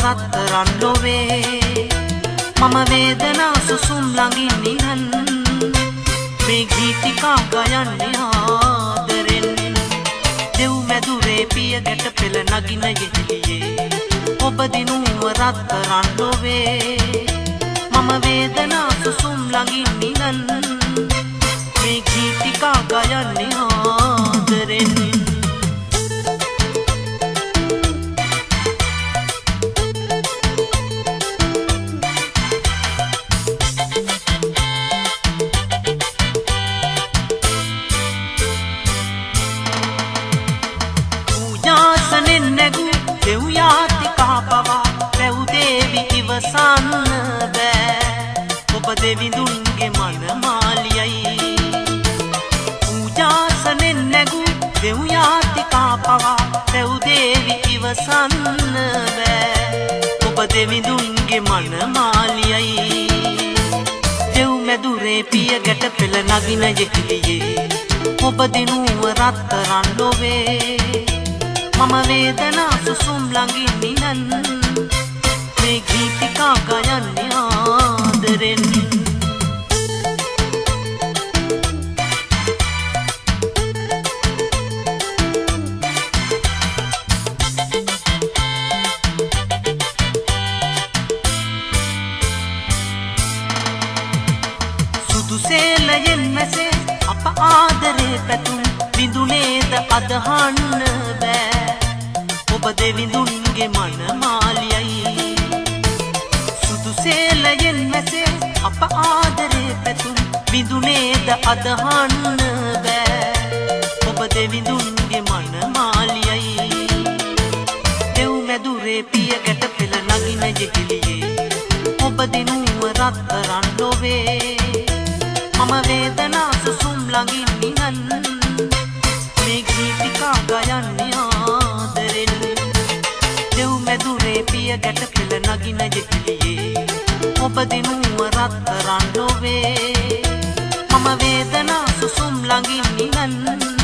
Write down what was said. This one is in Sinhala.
රත්තරන් ලොවේ මම වේදනා සුසුම් ළඟින් නිහන් මේ ගීතිකා ගයන්නේ ආදරෙන් දෙව් මැදුරේ පිය ගැට පෙළ නගින යෙහිලියේ ඔබ දිනුම රත්තරන් ලොවේ මම වේදනා සුසුම් ළඟින් නිහන් මේ ගීතිකා ගයන්නේ ආදරෙන් ඉවසන්න බෑ ඔබ දෙවිඳුන්ගේ මනමාලියයි පූජාසනෙන් නැගු දෙව් යාතිකා පවා දෙව් දේවි ඉවසන්න බෑ ඔබ දෙවිඳුන්ගේ මනමාලියයි දෙව් මැදුරේ පිය ගැට පෙළ නගින යෙහිලියේ ඔබ දිනුව රත්තරන් ලොවේ මම වේදනා සුසුම් ළඟින් නිහන් මේ ගීතිකා ගයන්නේ ආදරෙන් සුදු සේලයෙන් මැසේ අප ආදරේ පැතුම් විඳුනේද අදහන්න බෑ ඔබ දෙවිඳුන්ගේ මනමාලියයි සේලයෙන් මැසේ අප ආදරේ පැතුම් විඳුනේද අදහන්න බෑ ඔබ දෙවිඳුන්ගේ මනමාලියයි දෙව් මැදුරේ පිය ගැට පෙළ නගින යෙහිලියේ ඔබ දිනුව රත්තරන් ලොවේ මම වේදනා සුසුම් ළඟින් නිහන් මේ ගීතිකා ගයන්නේ ආදරෙන් දෙව් මැදුරේ පිය ගැට පෙළ නගින යෙහිලියේ ඔබ දිනුව රත්තරන් ලොවේ මම වේදනා සුසුම් ළඟින් නිහන්